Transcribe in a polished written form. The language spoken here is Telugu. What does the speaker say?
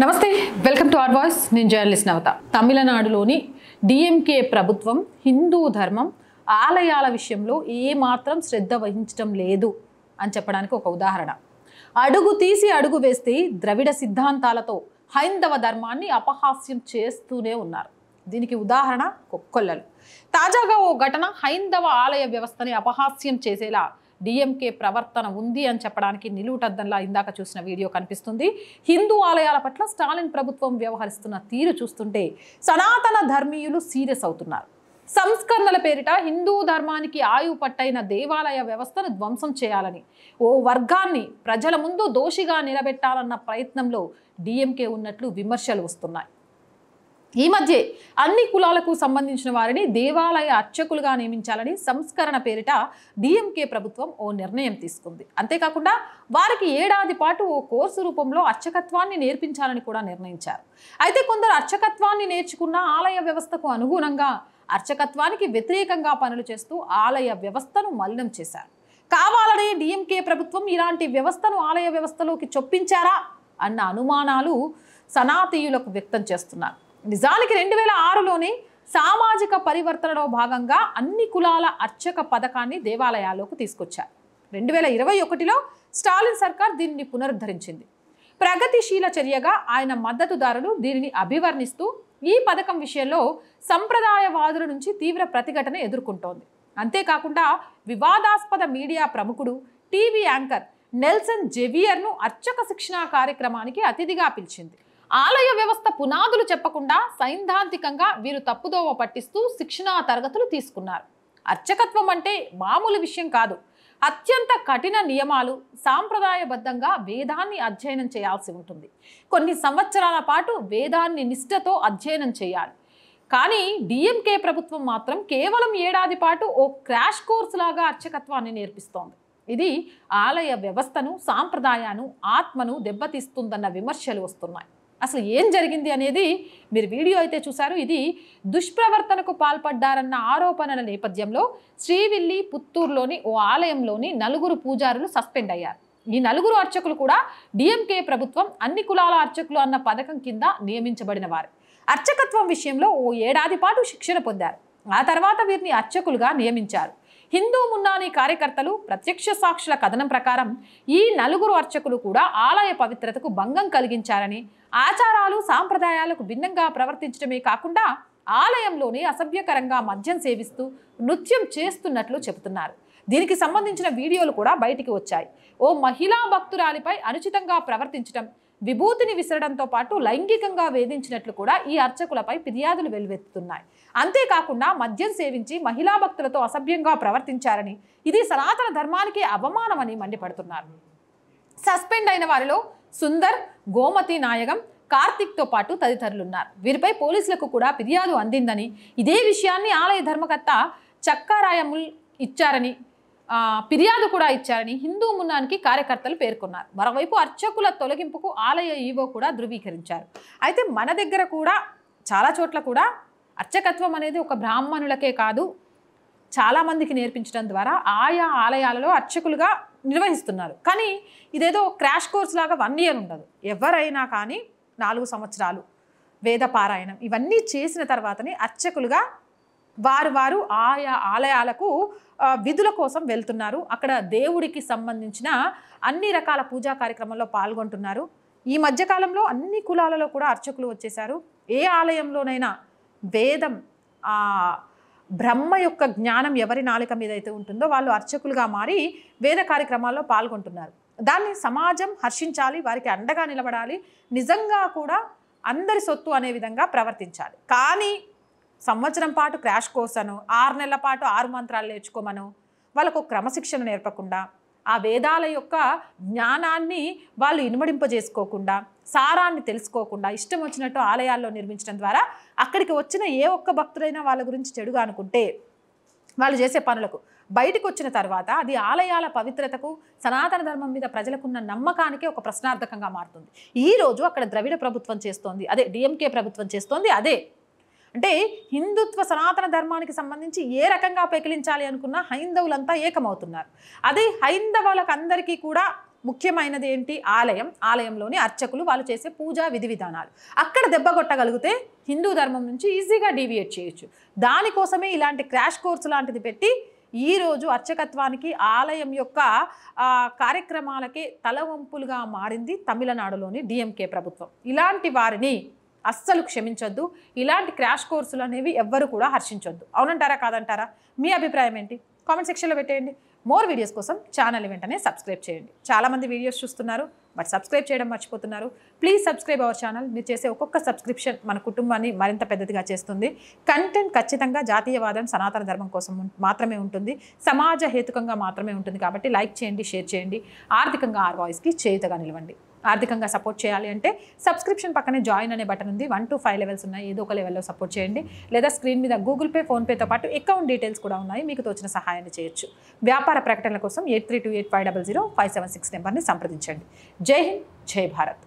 నమస్తే వెల్కమ్ టు అవర్ వాయిస్ నేను జర్నలిస్ట్ నవత తమిళనాడులోని డిఎంకే ప్రభుత్వం హిందూ ధర్మం ఆలయాల విషయంలో ఏమాత్రం శ్రద్ధ వహించడం లేదు అని చెప్పడానికి ఒక ఉదాహరణ అడుగు తీసి అడుగు వేస్తే ద్రవిడ సిద్ధాంతాలతో హైందవ ధర్మాన్ని అపహాస్యం చేస్తూనే ఉన్నారు దీనికి ఉదాహరణ కొక్కొల్లలు తాజాగా ఓ ఘటన హైందవ ఆలయ వ్యవస్థని అపహాస్యం చేసేలా డిఎంకే ప్రవర్తన ఉంది అని చెప్పడానికి నిలువుటద్దంలా ఇందాక చూసిన వీడియో కనిపిస్తుంది హిందూ ఆలయాల పట్ల స్టాలిన్ ప్రభుత్వం వ్యవహరిస్తున్న తీరు చూస్తుంటే సనాతన ధర్మీయులు సీరియస్ అవుతున్నారు సంస్కరణల పేరిట హిందూ ధర్మానికి ఆయువు పట్టైన దేవాలయ వ్యవస్థను ధ్వంసం చేయాలని ఓ వర్గాన్ని ప్రజల ముందు దోషిగా నిలబెట్టాలన్న ప్రయత్నంలో డిఎంకే ఉన్నట్లు విమర్శలు వస్తున్నాయి ఈ మధ్య అన్ని కులాలకు సంబంధించిన వారిని దేవాలయ అర్చకులుగా నియమించాలని సంస్కరణ పేరిట డిఎంకే ప్రభుత్వం ఓ నిర్ణయం తీసుకుంది అంతేకాకుండా వారికి ఏడాది పాటు ఓ కోర్సు రూపంలో అర్చకత్వాన్ని నేర్పించాలని కూడా నిర్ణయించారు అయితే కొందరు అర్చకత్వాన్ని నేర్చుకున్న ఆలయ వ్యవస్థకు అనుగుణంగా అర్చకత్వానికి వ్యతిరేకంగా పనులు చేస్తూ ఆలయ వ్యవస్థను మలినం చేశారు కావాలనే డిఎంకే ప్రభుత్వం ఇలాంటి వ్యవస్థను ఆలయ వ్యవస్థలోకి చొప్పించారా అన్న అనుమానాలు సనాతీయులకు వ్యక్తం చేస్తున్నారు నిజానికి 2006లోనే సామాజిక పరివర్తనలో భాగంగా అన్ని కులాల అర్చక పథకాన్ని దేవాలయాల్లోకి తీసుకొచ్చారు 2021లో స్టాలిన్ సర్కార్ దీనిని పునరుద్ధరించింది ప్రగతిశీల చర్యగా ఆయన మద్దతుదారులు దీనిని అభివర్ణిస్తూ ఈ పథకం విషయంలో సంప్రదాయవాదుల నుంచి తీవ్ర ప్రతిఘటన ఎదుర్కొంటోంది అంతేకాకుండా వివాదాస్పద మీడియా ప్రముఖుడు టీవీ యాంకర్ నెల్సన్ జెవియర్ను అర్చక శిక్షణా కార్యక్రమానికి అతిథిగా పిలిచింది ఆలయ వ్యవస్థ పునాదులు చెప్పకుండా సైద్ధాంతికంగా వీరు తప్పుదోవ పట్టిస్తూ శిక్షణా తరగతులు తీసుకున్నారు అర్చకత్వం అంటే మామూలు విషయం కాదు అత్యంత కఠిన నియమాలు సాంప్రదాయబద్ధంగా వేదాన్ని అధ్యయనం చేయాల్సి ఉంటుంది కొన్ని సంవత్సరాల పాటు వేదాన్ని నిష్ఠతో అధ్యయనం చేయాలి కానీ డిఎంకే ప్రభుత్వం మాత్రం కేవలం ఏడాది పాటు ఓ క్రాష్ కోర్స్ లాగా అర్చకత్వాన్ని నేర్పిస్తోంది ఇది ఆలయ వ్యవస్థను సాంప్రదాయాన్ని ఆత్మను దెబ్బతీస్తుందన్న విమర్శలు వస్తున్నాయి అసలు ఏం జరిగింది అనేది మీరు వీడియో అయితే చూశారు ఇది దుష్ప్రవర్తనకు పాల్పడ్డారన్న ఆరోపణల నేపథ్యంలో శ్రీవిల్లి పుత్తూరులోని ఓ ఆలయంలోని 4 పూజారులు సస్పెండ్ అయ్యారు ఈ 4 అర్చకులు కూడా డిఎంకే ప్రభుత్వం అన్ని కులాల అర్చకులు అన్న పథకం కింద నియమించబడిన వారు అర్చకత్వం విషయంలో ఓ ఏడాది పాటు శిక్షణ పొందారు ఆ తర్వాత వీరిని అర్చకులుగా నియమించారు హిందూ మున్నాని కార్యకర్తలు ప్రత్యక్ష సాక్షుల కథనం ప్రకారం ఈ 4 అర్చకులు కూడా ఆలయ పవిత్రతకు భంగం కలిగించారని ఆచారాలు సాంప్రదాయాలకు భిన్నంగా ప్రవర్తించడమే కాకుండా ఆలయంలోనే అసభ్యకరంగా మద్యం సేవిస్తూ నృత్యం చేస్తున్నట్లు చెబుతున్నారు దీనికి సంబంధించిన వీడియోలు కూడా బయటికి వచ్చాయి ఓ మహిళా భక్తురాలిపై అనుచితంగా ప్రవర్తించడం విభూతిని విసరడంతో పాటు లైంగికంగా వేధించినట్లు కూడా ఈ అర్చకులపై ఫిర్యాదులు వెలువెత్తుతున్నాయి అంతేకాకుండా మద్యం సేవించి మహిళా భక్తులతో అసభ్యంగా ప్రవర్తించారని ఇది సనాతన ధర్మానికి అవమానమని మండిపడుతున్నారు సస్పెండ్ అయిన వారిలో సుందర్ గోమతి నాయగం కార్తిక్తో పాటు తదితరులున్నారు వీరిపై పోలీసులకు కూడా ఫిర్యాదు అందిందని ఇదే విషయాన్ని ఆలయ ధర్మకర్త చక్కారాయముల్ ఇచ్చారని ఫిర్యాదు కూడా ఇచ్చారని హిందూ మున్నానికి కార్యకర్తలు పేర్కొన్నారు మరోవైపు అర్చకుల తొలగింపుకు ఆలయ ఈవో కూడా ధృవీకరించారు అయితే మన దగ్గర కూడా చాలా చోట్ల కూడా అర్చకత్వం అనేది ఒక బ్రాహ్మణులకే కాదు చాలామందికి నేర్పించడం ద్వారా ఆయా ఆలయాలలో అర్చకులుగా నిర్వహిస్తున్నారు కానీ ఇదేదో క్రాష్ కోర్స్ లాగా 1 year ఉండదు ఎవరైనా కానీ 4 సంవత్సరాలు వేద పారాయణం ఇవన్నీ చేసిన తర్వాతనే అర్చకులుగా వారు ఆయా ఆలయాలకు విధుల కోసం వెళ్తున్నారు అక్కడ దేవుడికి సంబంధించిన అన్ని రకాల పూజా కార్యక్రమాల్లో పాల్గొంటున్నారు ఈ మధ్యకాలంలో అన్ని కులాలలో కూడా అర్చకులు వచ్చేశారు ఏ ఆలయంలోనైనా వేదం బ్రహ్మ యొక్క జ్ఞానం ఎవరి నాలుక మీద అయితే ఉంటుందో వాళ్ళు అర్చకులుగా మారి వేద కార్యక్రమాల్లో పాల్గొంటున్నారు దాన్ని సమాజం హర్షించాలి వారికి అండగా నిలబడాలి నిజంగా కూడా అందరి సొత్తు అనే విధంగా ప్రవర్తించాలి కానీ సంవత్సరం పాటు క్రాష్ కోర్స్ అను 6 నెలల పాటు 6 మంత్రాలు నేర్చుకోమను వాళ్ళకు క్రమశిక్షణ నేర్పకుండా ఆ వేదాల యొక్క జ్ఞానాన్ని వాళ్ళు ఇనుమడింపజేసుకోకుండా సారాన్ని తెలుసుకోకుండా ఇష్టం వచ్చినట్టు ఆలయాల్లో నిర్మించడం ద్వారా అక్కడికి వచ్చిన ఏ ఒక్క భక్తుడైనా వాళ్ళ గురించి చెడుగా అనుకుంటే వాళ్ళు చేసే పనులకు బయటకు వచ్చిన తర్వాత అది ఆలయాల పవిత్రతకు సనాతన ధర్మం మీద ప్రజలకున్న నమ్మకానికి ఒక ప్రశ్నార్థకంగా మారుతుంది ఈరోజు అక్కడ ద్రవిడ ప్రభుత్వం చేస్తోంది అదే డిఎంకే ప్రభుత్వం చేస్తోంది అదే అంటే హిందుత్వ సనాతన ధర్మానికి సంబంధించి ఏ రకంగా పెకిలించాలి అనుకున్నా హైందవులంతా ఏకమవుతున్నారు అదే హైందవులకు అందరికీ కూడా ముఖ్యమైనది ఏంటి? ఆలయంలోని అర్చకులు వాళ్ళు చేసే పూజా విధి విధానాలు. అక్కడ దెబ్బ కొట్టగలిగితే హిందూ ధర్మం నుంచి ఈజీగా డీవియేట్ చేయొచ్చు. దానికోసమే ఇలాంటి క్రాష్ కోర్సు లాంటిది పెట్టి ఈరోజు అర్చకత్వానికి ఆలయం యొక్క కార్యక్రమాలకే తలవంపులుగా మారింది తమిళనాడులోని డిఎంకే ప్రభుత్వం. ఇలాంటి వారిని అస్సలు క్షమించొద్దు. ఇలాంటి క్రాష్ కోర్సులు అనేవి ఎవ్వరు కూడా హర్షించొద్దు. అవునంటారా కాదంటారా? మీ అభిప్రాయం ఏంటి? కామెంట్ సెక్షన్లో పెట్టేయండి. మోర్ వీడియోస్ కోసం ఛానల్ వెంటనే సబ్స్క్రైబ్ చేయండి. చాలామంది వీడియోస్ చూస్తున్నారు బట్ సబ్స్క్రైబ్ చేయడం మర్చిపోతున్నారు. Please subscribe our channel. మీరు చేసే ఒక్కొక్క సబ్స్క్రిప్షన్ మన కుటుంబాన్ని మరింత పెద్దదిగా చేస్తుంది. కంటెంట్ ఖచ్చితంగా జాతీయవాదం, సనాతన ధర్మం కోసం మాత్రమే ఉంటుంది, సమాజ హేతుకంగా మాత్రమే ఉంటుంది. కాబట్టి లైక్ చేయండి, షేర్ చేయండి. ఆర్థికంగా ఆర్ వాయిస్కి చేయుతగా నిలవండి. ఆర్థికంగా సపోర్ట్ చేయాలి అంటే సబ్స్క్రిప్షన్ పక్కనే జాయిన్ అనే బటన్ ఉంది. 1 to 5 లెవెల్స్ ఉన్నాయి. ఏదో ఒక లెవెల్లో సపోర్ట్ చేయండి. లేదా స్క్రీన్ మీద గూగుల్ పే, ఫోన్పేతో పాటు అకౌంట్ డీటెయిల్స్ కూడా ఉన్నాయి. మీకు తోచిన సహాయాన్ని చేయొచ్చు. వ్యాపార ప్రకటనల కోసం 8328500576 నెంబర్ని సంప్రదించండి. జై హింద్, జై భారత్.